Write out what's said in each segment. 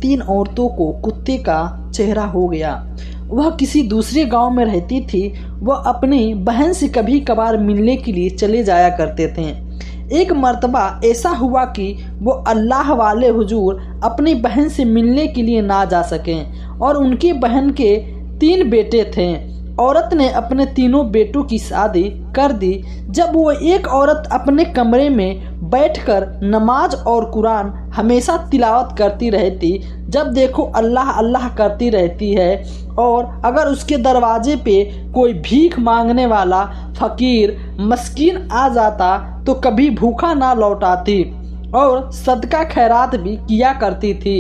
3 औरतों को कुत्ते का चेहरा हो गया। वह किसी दूसरे गांव में रहती थी। वह अपनी बहन से कभी कभार मिलने के लिए चले जाया करते थे। एक मर्तबा ऐसा हुआ कि वो अल्लाह वाले हुजूर अपनी बहन से मिलने के लिए ना जा सकें और उनकी बहन के 3 बेटे थे। औरत ने अपने तीनों बेटों की शादी कर दी। जब वो एक औरत अपने कमरे में बैठकर नमाज और कुरान हमेशा तिलावत करती रहती, जब देखो अल्लाह अल्लाह करती रहती है, और अगर उसके दरवाजे पे कोई भीख मांगने वाला फकीर मस्कीन आ जाता तो कभी भूखा ना लौटाती और सदका खैरात भी किया करती थी।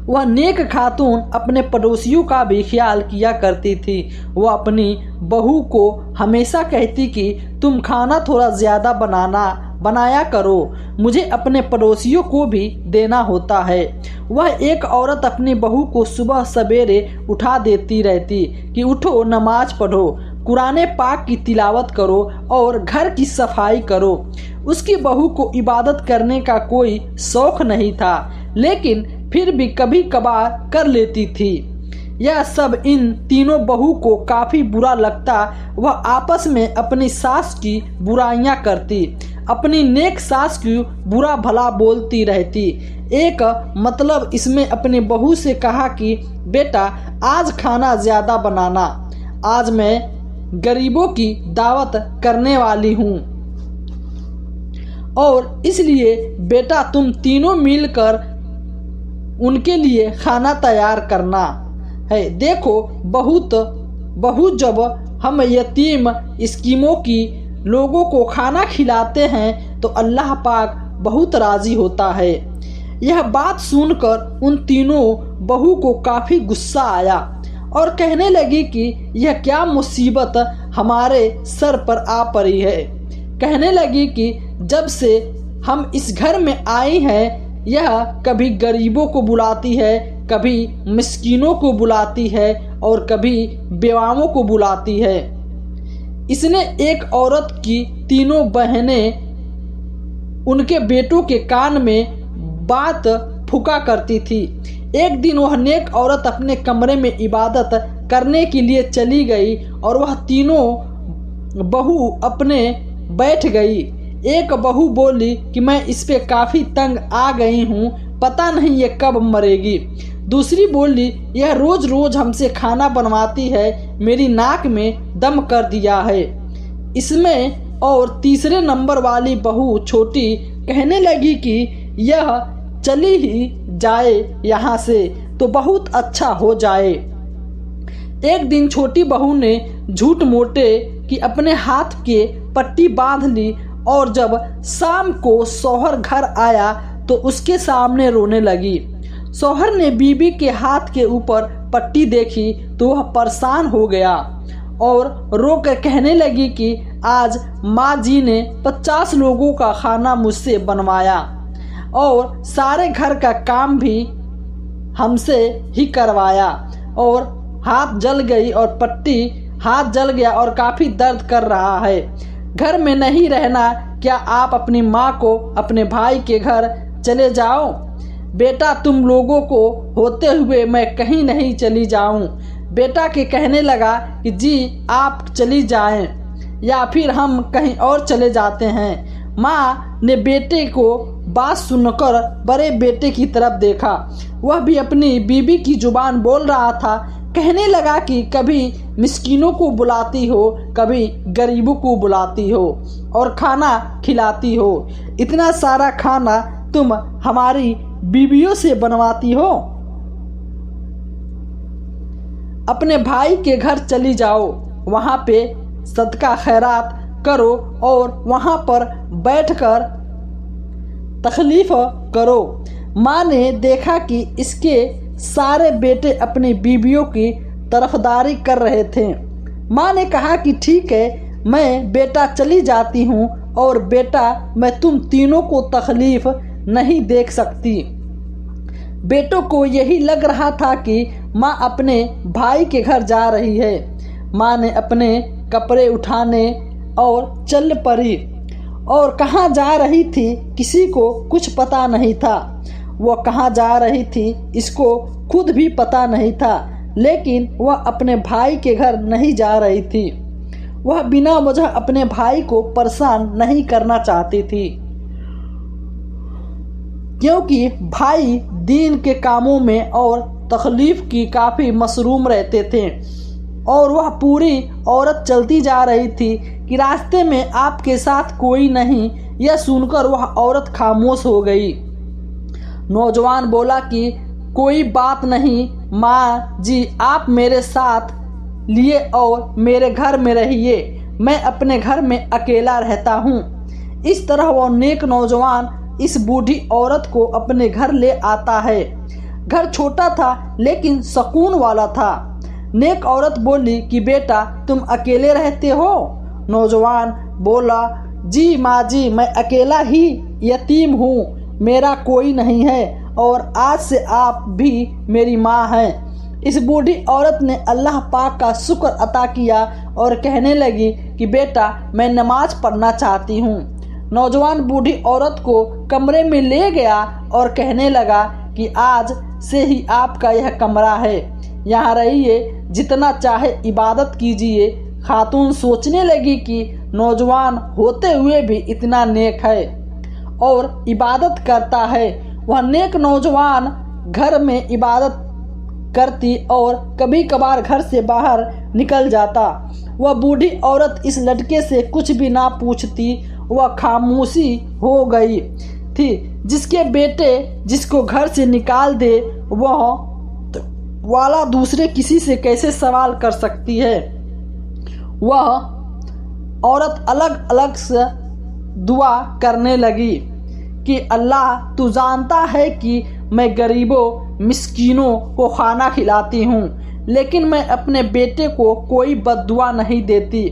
वह नेक खातून अपने पड़ोसियों का भी ख्याल किया करती थी। वह अपनी बहू को हमेशा कहती कि तुम खाना थोड़ा ज़्यादा बनाया करो, मुझे अपने पड़ोसियों को भी देना होता है। वह एक औरत अपनी बहू को सुबह सवेरे उठा देती रहती कि उठो, नमाज पढ़ो, कुरान पाक की तिलावत करो और घर की सफाई करो। उसकी बहू को इबादत करने का कोई शौक़ नहीं था, लेकिन फिर भी कभी कभार कर लेती थी। यह सब इन तीनों बहू को काफ़ी बुरा लगता। वह आपस में अपनी सास की बुराइयां करती, अपनी नेक सास की बुरा भला बोलती रहती। एक मतलब इसमें अपनी बहू से कहा कि बेटा आज खाना ज़्यादा बनाना, आज मैं गरीबों की दावत करने वाली हूँ और इसलिए बेटा तुम तीनों मिलकर उनके लिए खाना तैयार करना है। देखो बहुत जब हम यतीम स्कीमों की लोगों को खाना खिलाते हैं तो अल्लाह पाक बहुत राज़ी होता है। यह बात सुनकर उन तीनों बहू को काफ़ी गुस्सा आया और कहने लगी कि यह क्या मुसीबत हमारे सर पर आ पड़ी है। कहने लगी कि जब से हम इस घर में आई हैं, यह कभी गरीबों को बुलाती है, कभी मिस्कीनों को बुलाती है और कभी बेवाओं को बुलाती है। इसने एक औरत की तीनों बहनें उनके बेटों के कान में बात फूका करती थी। एक दिन वह नेक औरत अपने कमरे में इबादत करने के लिए चली गई और वह तीनों बहू अपने बैठ गई। एक बहू बोली कि मैं इस पे काफ़ी तंग आ गई हूँ, पता नहीं ये कब मरेगी। दूसरी बोली यह रोज़ रोज़ हमसे खाना बनवाती है, मेरी नाक में दम कर दिया है इसमें। और तीसरे नंबर वाली बहू छोटी कहने लगी कि यह चली ही जाए यहाँ से तो बहुत अच्छा हो जाए। एक दिन छोटी बहू ने झूठ मोटे कि अपने हाथ के पट्टी बांध ली और जब शाम को शौहर घर आया तो उसके सामने रोने लगी। शौहर ने बीबी के हाथ के ऊपर पट्टी देखी तो वह परेशान हो गया और रोकर कहने लगी कि आज माँ जी ने 50 लोगों का खाना मुझसे बनवाया और सारे घर का काम भी हमसे ही करवाया और हाथ जल गई और पट्टी हाथ जल गया और काफ़ी दर्द कर रहा है। घर में नहीं रहना, क्या आप अपनी माँ को अपने भाई के घर चले जाओ। बेटा तुम लोगों को होते हुए मैं कहीं नहीं चली जाऊं। बेटा के कहने लगा कि जी आप चली जाएं या फिर हम कहीं और चले जाते हैं। माँ ने बेटे को बात सुनकर बड़े बेटे की तरफ देखा। वह भी अपनी बीबी की जुबान बोल रहा था। कहने लगा कि कभी मिस्कीनों को बुलाती हो, कभी गरीबों को बुलाती हो और खाना खिलाती हो। इतना सारा खाना तुम हमारी बीवियों से बनवाती हो। अपने भाई के घर चली जाओ, वहाँ पे सदका खैरात करो और वहाँ पर बैठकर तकलीफ करो। माँ ने देखा कि इसके सारे बेटे अपनी बीवियों की तरफदारी कर रहे थे। माँ ने कहा कि ठीक है, मैं बेटा चली जाती हूँ और बेटा मैं तुम तीनों को तकलीफ नहीं देख सकती। बेटों को यही लग रहा था कि माँ अपने भाई के घर जा रही है। माँ ने अपने कपड़े उठाने और चल पड़ी और कहाँ जा रही थी किसी को कुछ पता नहीं था। वो कहाँ जा रही थी इसको खुद भी पता नहीं था, लेकिन वह अपने भाई के घर नहीं जा रही थी। वह बिना वजह अपने भाई को परेशान नहीं करना चाहती थी, क्योंकि भाई दिन के कामों में और तकलीफ की काफ़ी मसरूम रहते थे। और वह पूरी औरत चलती जा रही थी कि रास्ते में आपके साथ कोई नहीं। यह सुनकर वह औरत खामोश हो गई। नौजवान बोला कि कोई बात नहीं माँ जी, आप मेरे साथ लिए और मेरे घर में रहिए, मैं अपने घर में अकेला रहता हूँ। इस तरह वह नेक नौजवान इस बूढ़ी औरत को अपने घर ले आता है। घर छोटा था लेकिन सुकून वाला था। नेक औरत बोली कि बेटा तुम अकेले रहते हो? नौजवान बोला, जी माँ जी, मैं अकेला ही यतीम हूँ, मेरा कोई नहीं है और आज से आप भी मेरी माँ हैं। इस बूढ़ी औरत ने अल्लाह पाक का शुक्र अता किया और कहने लगी कि बेटा मैं नमाज पढ़ना चाहती हूँ। नौजवान बूढ़ी औरत को कमरे में ले गया और कहने लगा कि आज से ही आपका यह कमरा है, यहाँ रहिए, जितना चाहे इबादत कीजिए। खातून सोचने लगी कि नौजवान होते हुए भी इतना नेक है और इबादत करता है। वह नेक नौजवान घर में इबादत करती और कभी कभार घर से बाहर निकल जाता। वह बूढ़ी औरत इस लड़के से कुछ भी ना पूछती। वह खामोशी हो गई थी। जिसके बेटे जिसको घर से निकाल दे वह वाला दूसरे किसी से कैसे सवाल कर सकती है। वह औरत अलग अलग से दुआ करने लगी कि अल्लाह तू जानता है कि मैं गरीबों मिस्कीनों को खाना खिलाती हूँ, लेकिन मैं अपने बेटे को कोई बद्दुआ नहीं देती।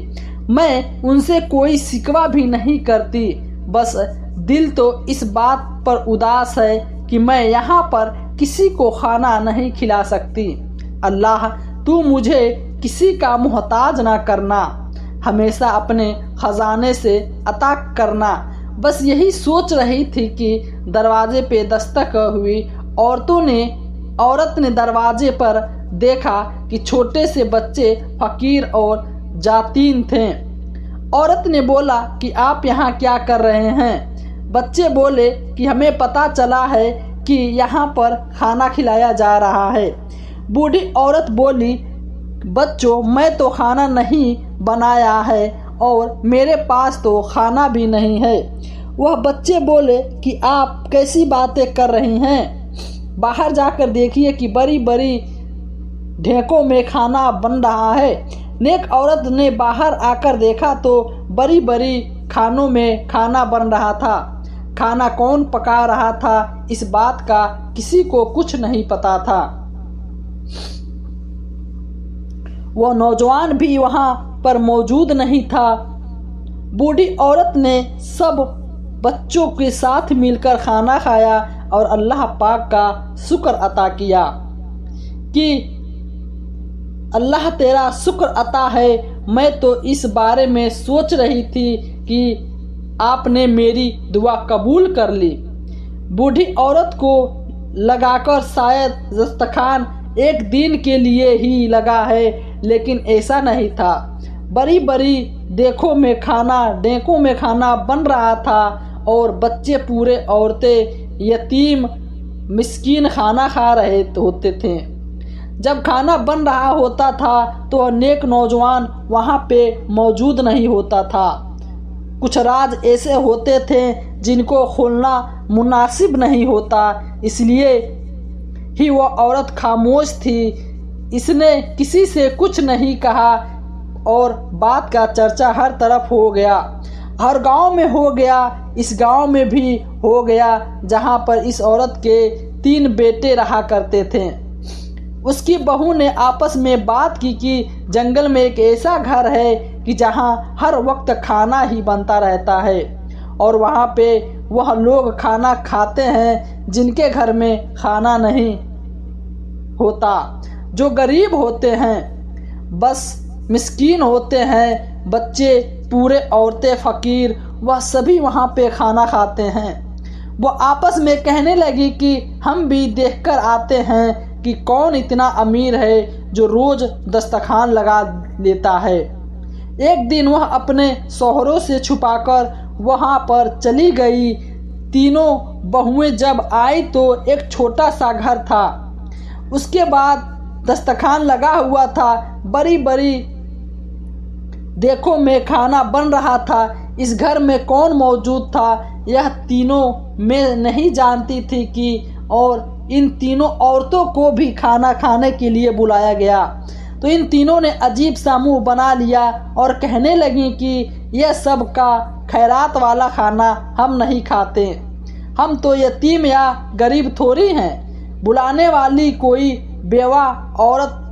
मैं उनसे कोई शिकवा भी नहीं करती। बस दिल तो इस बात पर उदास है कि मैं यहाँ पर किसी को खाना नहीं खिला सकती। अल्लाह तू मुझे किसी का मोहताज ना करना, हमेशा अपने खजाने से अता करना। बस यही सोच रही थी कि दरवाजे पे दस्तक हुई। औरत ने दरवाजे पर देखा कि छोटे से बच्चे फकीर और जातीन थे। औरत ने बोला कि आप यहाँ क्या कर रहे हैं? बच्चे बोले कि हमें पता चला है कि यहाँ पर खाना खिलाया जा रहा है। बूढ़ी औरत बोली, बच्चों मैं तो खाना नहीं बनाया है और मेरे पास तो खाना भी नहीं है। वह बच्चे बोले कि आप कैसी बातें कर रही हैं? बाहर जाकर देखिए कि बड़ी बड़ी ढेकों में खाना बन रहा है। नेक औरत ने बाहर आकर देखा तो बड़ी बड़ी खानों में खाना बन रहा था। खाना कौन पका रहा था इस बात का किसी को कुछ नहीं पता था। वह नौजवान भी वहां पर मौजूद नहीं था। बूढ़ी औरत ने सब बच्चों के साथ मिलकर खाना खाया और अल्लाह पाक का शुक्र अता किया कि अल्लाह तेरा शुक्र अता है। मैं तो इस बारे में सोच रही थी कि आपने मेरी दुआ कबूल कर ली। बूढ़ी औरत को लगाकर शायद दस्तरखान एक दिन के लिए ही लगा है, लेकिन ऐसा नहीं था। बड़ी बड़ी डेकों में खाना बन रहा था और बच्चे पूरे औरतें यतीम मिस्कीन खाना खा रहे होते थे। जब खाना बन रहा होता था तो नेक नौजवान वहाँ पे मौजूद नहीं होता था। कुछ राज ऐसे होते थे जिनको खोलना मुनासिब नहीं होता, इसलिए ही वह औरत खामोश थी। इसने किसी से कुछ नहीं कहा और बात का चर्चा हर तरफ हो गया। हर गांव में हो गया, इस गांव में भी हो गया जहां पर इस औरत के 3 बेटे रहा करते थे। उसकी बहू ने आपस में बात की कि जंगल में एक ऐसा घर है कि जहां हर वक्त खाना ही बनता रहता है और वहां पे वह लोग खाना खाते हैं जिनके घर में खाना नहीं होता, जो गरीब होते हैं, बस मिस्कीन होते हैं, बच्चे पूरे औरतें फ़कीर, वह सभी वहाँ पे खाना खाते हैं। वो आपस में कहने लगी कि हम भी देखकर आते हैं कि कौन इतना अमीर है जो रोज दस्तरखान लगा लेता है। एक दिन वह अपने शौहरों से छुपाकर वहाँ पर चली गई। तीनों बहुएं जब आई तो एक छोटा सा घर था। उसके बाद दस्तरखान लगा हुआ था। बड़ी बड़ी देखो में खाना बन रहा था। इस घर में कौन मौजूद था यह तीनों में नहीं जानती थी कि और इन तीनों औरतों को भी खाना खाने के लिए बुलाया गया। तो इन तीनों ने अजीब सा मुंह बना लिया और कहने लगी कि यह सब का खैरात वाला खाना हम नहीं खाते, हम तो यतीम या गरीब थोड़ी हैं। बुलाने वाली कोई बेवा औरत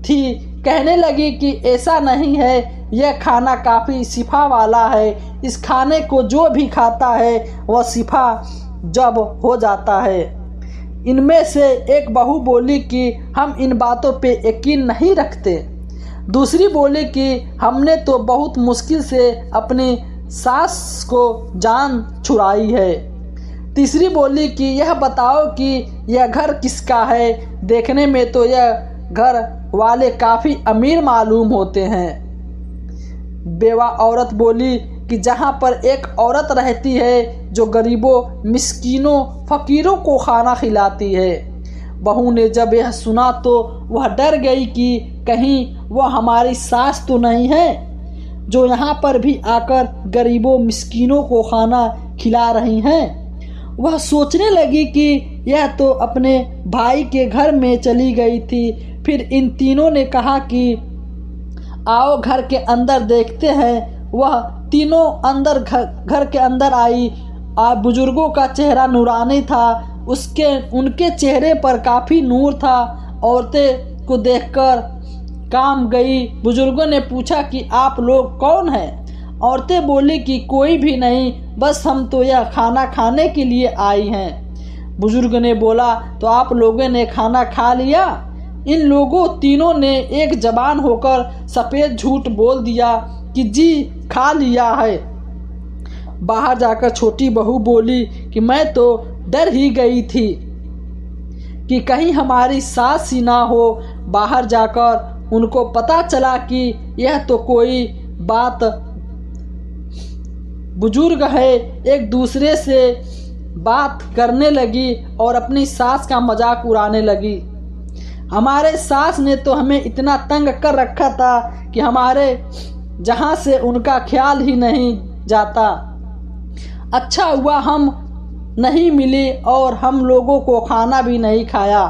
थी, कहने लगी कि ऐसा नहीं है, यह खाना काफ़ी शिफा वाला है। इस खाने को जो भी खाता है वह शिफा जब हो जाता है। इनमें से एक बहू बोली कि हम इन बातों पे यकीन नहीं रखते। दूसरी बोली कि हमने तो बहुत मुश्किल से अपनी सास को जान छुड़ाई है। तीसरी बोली कि यह बताओ कि यह घर किसका है, देखने में तो यह घर वाले काफ़ी अमीर मालूम होते हैं। बेवा औरत बोली कि जहाँ पर एक औरत रहती है जो गरीबों, मिस्कीनों, फ़कीरों को खाना खिलाती है। बहू ने जब यह सुना तो वह डर गई कि कहीं वह हमारी सास तो नहीं है जो यहाँ पर भी आकर गरीबों, मिस्कीनों को खाना खिला रही हैं। वह सोचने लगी कि यह तो अपने भाई के घर में चली गई थी। फिर इन तीनों ने कहा कि आओ घर के अंदर देखते हैं। वह तीनों अंदर घर के अंदर आई। बुजुर्गों का चेहरा नूरानी था, उनके चेहरे पर काफ़ी नूर था। औरतें को देखकर काम गई। बुजुर्गों ने पूछा कि आप लोग कौन हैं? औरतें बोली कि कोई भी नहीं, बस हम तो यह खाना खाने के लिए आई हैं। बुजुर्ग ने बोला तो आप लोगों ने खाना खा लिया? इन लोगों तीनों ने एक जबान होकर सफ़ेद झूठ बोल दिया कि जी खा लिया है। बाहर जाकर छोटी बहू बोली कि मैं तो डर ही गई थी कि कहीं हमारी सास ही ना हो। बाहर जाकर उनको पता चला कि यह तो कोई बात बुजुर्ग है। एक दूसरे से बात करने लगी और अपनी सास का मजाक उड़ाने लगी। हमारे सास ने तो हमें इतना तंग कर रखा था कि हमारे जहाँ से उनका ख्याल ही नहीं जाता। अच्छा हुआ हम नहीं मिली और हम लोगों को खाना भी नहीं खाया।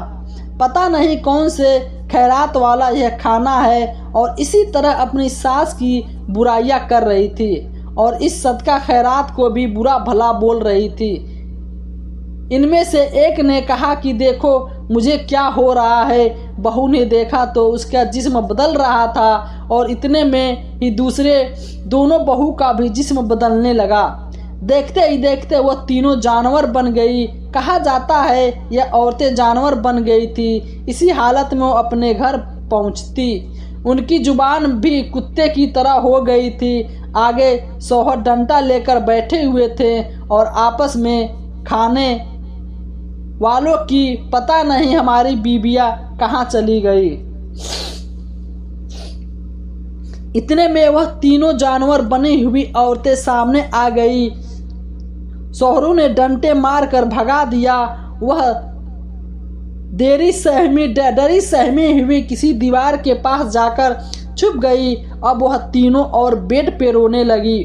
पता नहीं कौन से खैरात वाला यह खाना है और इसी तरह अपनी सास की बुराइयां कर रही थी और इस सदका खैरात को भी बुरा भला बोल रही थी। इनमें से एक ने कहा कि देखो मुझे क्या हो रहा है। बहू ने देखा तो उसका जिस्म बदल रहा था और इतने में ही दूसरे दोनों बहू का भी जिस्म बदलने लगा। देखते ही देखते वह तीनों जानवर बन गई। कहा जाता है यह औरतें जानवर बन गई थी। इसी हालत में वो अपने घर पहुंचती। उनकी जुबान भी कुत्ते की तरह हो गई थी। आगे शौहर डंडा लेकर बैठे हुए थे और आपस में खाने वालों की पता नहीं हमारी बीबियां कहाँ चली गई। इतने में वह तीनों जानवर बनी हुई औरतें सामने आ गई। शौहरों ने डंडे मारकर भगा दिया। वह डरी सहमी हुई किसी दीवार के पास जाकर छुप गई। अब वह तीनों और बेड पे रोने लगी।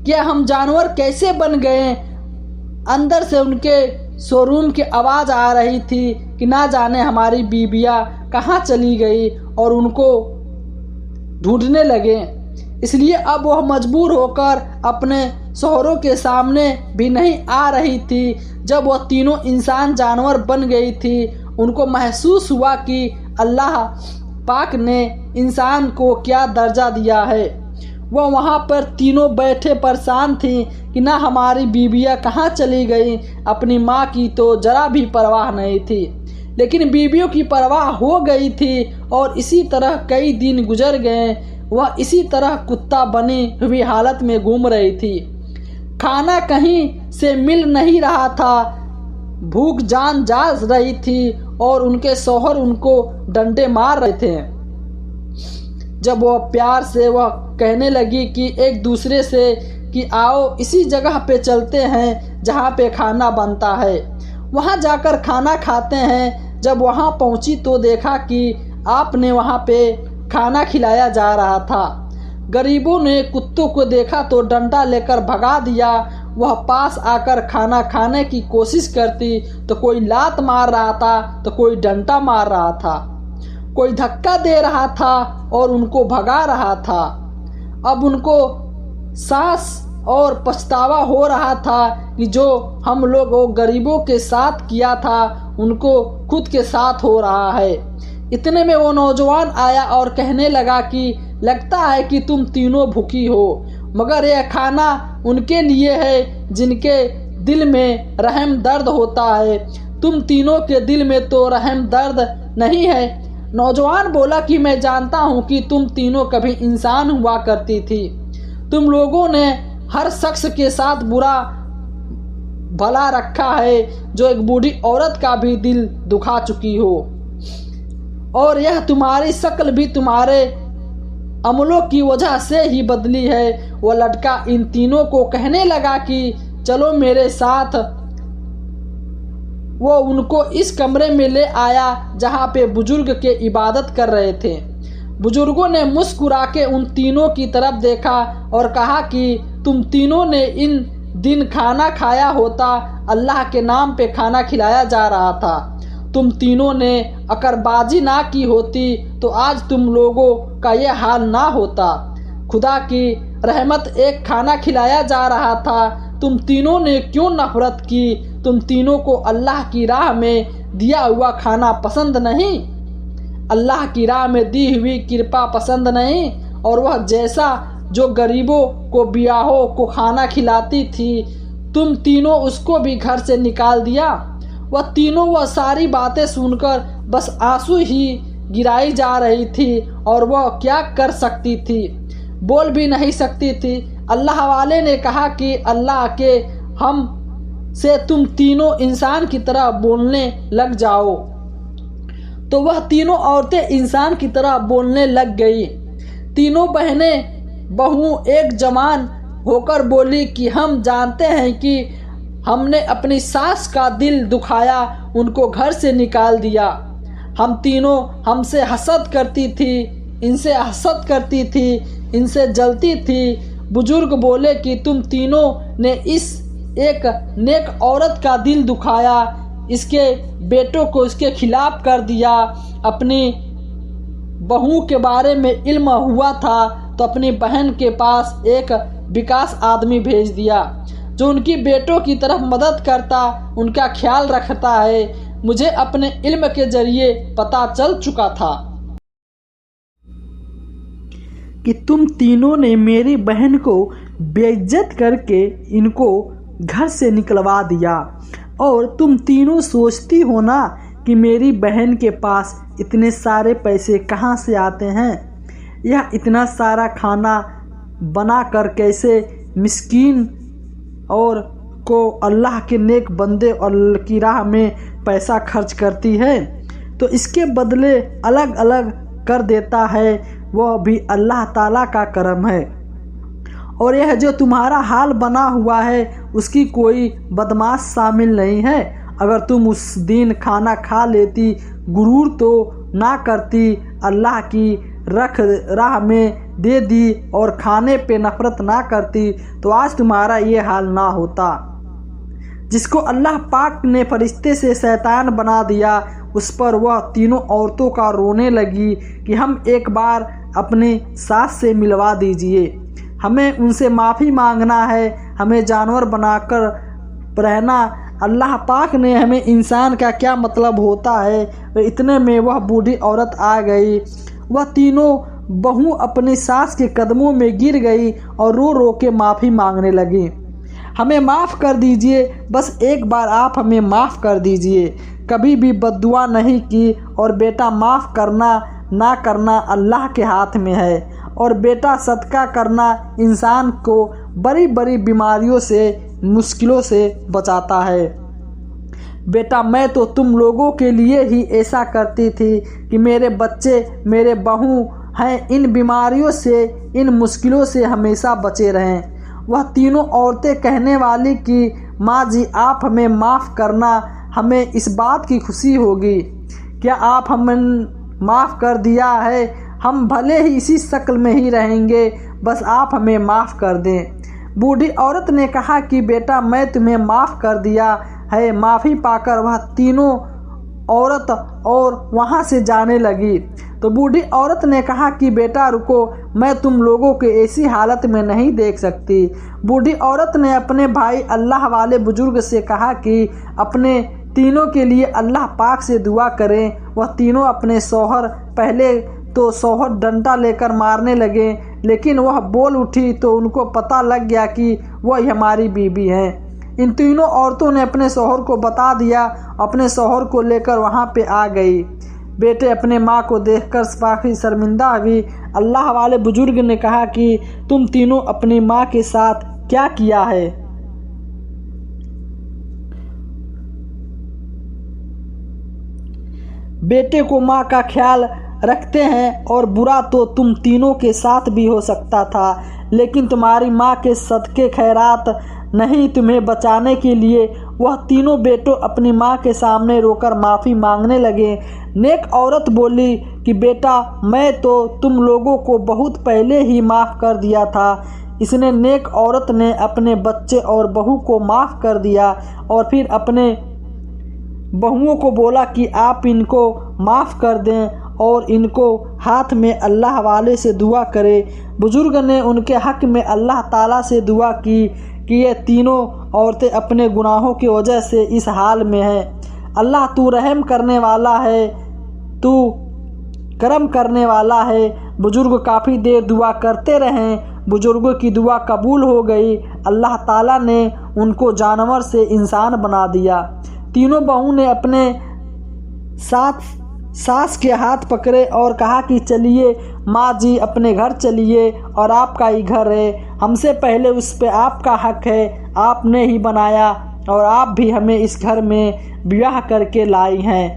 क्या हम जानवर कैसे बन गए? अंदर से उनके शोरूम की आवाज़ आ रही थी कि ना जाने हमारी बीबियाँ कहाँ चली गई और उनको ढूंढने लगे। इसलिए अब वह मजबूर होकर अपने शौहरों के सामने भी नहीं आ रही थी। जब वह तीनों इंसान जानवर बन गई थी उनको महसूस हुआ कि अल्लाह पाक ने इंसान को क्या दर्जा दिया है। वह वहाँ पर तीनों बैठे परेशान थी कि ना हमारी बीबियाँ कहाँ चली गई। अपनी माँ की तो ज़रा भी परवाह नहीं थी, लेकिन बीबियों की परवाह हो गई थी और इसी तरह कई दिन गुजर गए। वह इसी तरह कुत्ता बनी हुई हालत में घूम रही थी। खाना कहीं से मिल नहीं रहा था। भूख जान जा रही थी और उनके शौहर उनको डंडे मार रहे थे। जब वह प्यार से वह कहने लगी कि एक दूसरे से कि आओ इसी जगह पे चलते हैं जहाँ पे खाना बनता है, वहाँ जाकर खाना खाते हैं। जब वहाँ पहुँची तो देखा कि आपने वहाँ पे खाना खिलाया जा रहा था। गरीबों ने कुत्तों को देखा तो डंडा लेकर भगा दिया। वह पास आकर खाना खाने की कोशिश करती तो कोई लात मार रहा था तो कोई डंडा मार रहा था, कोई धक्का दे रहा था और उनको भगा रहा था। अब उनको सांस और पछतावा हो रहा था कि जो हम लोग वो गरीबों के साथ किया था उनको खुद के साथ हो रहा है। इतने में वो नौजवान आया और कहने लगा कि लगता है कि तुम तीनों भूखी हो, मगर यह खाना उनके लिए है जिनके दिल में रहम दर्द होता है। तुम तीनों के दिल में तो रहम दर्द नहीं है। नौजवान बोला कि मैं जानता हूँ कि तुम तीनों कभी इंसान हुआ करती थी। तुम लोगों ने हर शख्स के साथ बुरा भला रखा है, जो एक बूढ़ी औरत का भी दिल दुखा चुकी हो, और यह तुम्हारी शक्ल भी तुम्हारे अमलों की वजह से ही बदली है। वह लड़का इन तीनों को कहने लगा कि चलो मेरे साथ। वो उनको इस कमरे में ले आया जहाँ पे बुजुर्ग के इबादत कर रहे थे। बुजुर्गों ने मुस्कुरा के उन तीनों की तरफ देखा और कहा कि तुम तीनों ने इन दिन खाना खाया होता, अल्लाह के नाम पे खाना खिलाया जा रहा था। तुम तीनों ने अकरबाजी ना की होती तो आज तुम लोगों का यह हाल ना होता। खुदा की रहमत, एक खाना खिलाया जा रहा था, तुम तीनों ने क्यों नफरत की? तुम तीनों को अल्लाह की राह में दिया हुआ खाना पसंद नहीं? अल्लाह की राह में दी हुई कृपा पसंद नहीं? और वह जैसा जो गरीबों को बियाहों को खाना खिलाती थी, तुम तीनों उसको भी घर से निकाल दिया। वह तीनों वह सारी बातें सुनकर बस आंसू ही गिराई जा रही थी और वह क्या कर सकती थी, बोल भी नहीं सकती थी। अल्लाह वाले ने कहा कि अल्लाह के हम से तुम तीनों इंसान की तरह बोलने लग जाओ। तो वह तीनों औरतें इंसान की तरह बोलने लग गई। तीनों बहनें बहू एक जवान होकर बोली कि हम जानते हैं कि हमने अपनी सास का दिल दुखाया, उनको घर से निकाल दिया। हम तीनों हमसे हसद करती थी, इनसे हसद करती थी, इनसे जलती थी। बुजुर्ग बोले कि तुम तीनों ने इस एक नेक औरत का दिल दुखाया, इसके बेटों को इसके खिलाफ कर दिया। अपनी बहू के बारे में इल्म हुआ था तो अपनी बहन के पास एक विकास आदमी भेज दिया जो उनकी बेटों की तरफ मदद करता, उनका ख्याल रखता है। मुझे अपने इल्म के जरिए पता चल चुका था कि तुम तीनों ने मेरी बहन को बेइज्जत करके इनको घर से निकलवा दिया, और तुम तीनों सोचती हो ना कि मेरी बहन के पास इतने सारे पैसे कहाँ से आते हैं। यह इतना सारा खाना बनाकर कैसे मिस्कीन और को अल्लाह के नेक बंदे और की राह में पैसा खर्च करती है, तो इसके बदले अलग अलग कर देता है, वह भी अल्लाह ताला का करम है। और यह जो तुम्हारा हाल बना हुआ है उसकी कोई बदमाश शामिल नहीं है। अगर तुम उस दिन खाना खा लेती, गुरूर तो ना करती, अल्लाह की राह में दे दी और खाने पे नफरत ना करती, तो आज तुम्हारा ये हाल ना होता। जिसको अल्लाह पाक ने फरिश्ते से शैतान बना दिया, उस पर वह तीनों औरतों का रोने लगी कि हम एक बार अपनी सास से मिलवा दीजिए, हमें उनसे माफ़ी मांगना है, हमें जानवर बनाकर रहना। अल्लाह पाक ने हमें इंसान का क्या मतलब होता है। इतने में वह बूढ़ी औरत आ गई। वह तीनों बहू अपनी सास के कदमों में गिर गई और रो रो के माफ़ी मांगने लगी। हमें माफ़ कर दीजिए, बस एक बार आप हमें माफ़ कर दीजिए। कभी भी बद्दुआ नहीं की और बेटा माफ़ करना ना करना अल्लाह के हाथ में है। और बेटा सदका करना इंसान को बड़ी बड़ी बीमारियों से, मुश्किलों से बचाता है। बेटा मैं तो तुम लोगों के लिए ही ऐसा करती थी कि मेरे बच्चे, मेरे बहू हैं, इन बीमारियों से, इन मुश्किलों से हमेशा बचे रहें। वह तीनों औरतें कहने वाली कि माँ जी आप हमें माफ़ करना, हमें इस बात की खुशी होगी। क्या आप हमें माफ़ कर दिया है? हम भले ही इसी शक्ल में ही रहेंगे, बस आप हमें माफ़ कर दें। बूढ़ी औरत ने कहा कि बेटा मैं तुम्हें माफ़ कर दिया है। माफ़ी पाकर वह तीनों औरत और वहाँ से जाने लगी। तो बूढ़ी औरत ने कहा कि बेटा रुको, मैं तुम लोगों के ऐसी हालत में नहीं देख सकती। बूढ़ी औरत ने अपने भाई अल्लाह वाले बुजुर्ग से कहा कि अपने तीनों के लिए अल्लाह पाक से दुआ करें। वह तीनों अपने शौहर, पहले तो शौहर डंडा लेकर मारने लगे, लेकिन वह बोल उठी तो उनको पता लग गया कि वह हमारी बीबी हैं। इन तीनों औरतों ने अपने शौहर को बता दिया, अपने शौहर को लेकर वहाँ पे आ गई। बेटे अपने माँ को देखकर काफ़ी शर्मिंदा हुई। अल्लाह वाले बुजुर्ग ने कहा कि तुम तीनों अपनी माँ के साथ क्या किया है? बेटे को माँ का ख्याल रखते हैं और बुरा तो तुम तीनों के साथ भी हो सकता था, लेकिन तुम्हारी माँ के सदके खैरात नहीं तुम्हें बचाने के लिए। वह तीनों बेटों अपनी माँ के सामने रोकर माफ़ी मांगने लगे। नेक औरत बोली कि बेटा मैं तो तुम लोगों को बहुत पहले ही माफ़ कर दिया था। इसने नेक औरत ने अपने बच्चे और बहू को माफ़ कर दिया और फिर अपने बहुओं को बोला कि आप इनको माफ़ कर दें और इनको हाथ में अल्लाह वाले से दुआ करें। बुजुर्ग ने उनके हक़ में अल्लाह ताला से दुआ की कि ये तीनों औरतें अपने गुनाहों की वजह से इस हाल में हैं। अल्लाह तू रहम करने वाला है, तू करम करने वाला है। बुजुर्ग काफ़ी देर दुआ करते रहें। बुजुर्गों की दुआ कबूल हो गई। अल्लाह ताला ने उनको जानवर से इंसान बना दिया। तीनों बहू ने अपने सास के हाथ पकड़े और कहा कि चलिए माँ जी अपने घर चलिए, और आपका ही घर है, हमसे पहले उस पे आपका हक है, आपने ही बनाया और आप भी हमें इस घर में ब्याह करके लाई हैं।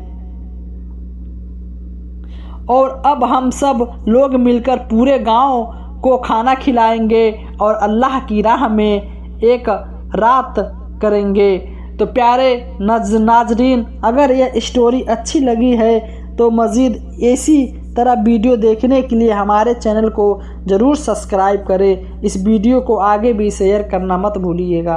और अब हम सब लोग मिलकर पूरे गांव को खाना खिलाएंगे और अल्लाह की राह में एक रात करेंगे। तो प्यारे नाजरीन, अगर यह स्टोरी अच्छी लगी है तो मज़ीद ऐसी तरह वीडियो देखने के लिए हमारे चैनल को ज़रूर सब्सक्राइब करें। इस वीडियो को आगे भी शेयर करना मत भूलिएगा।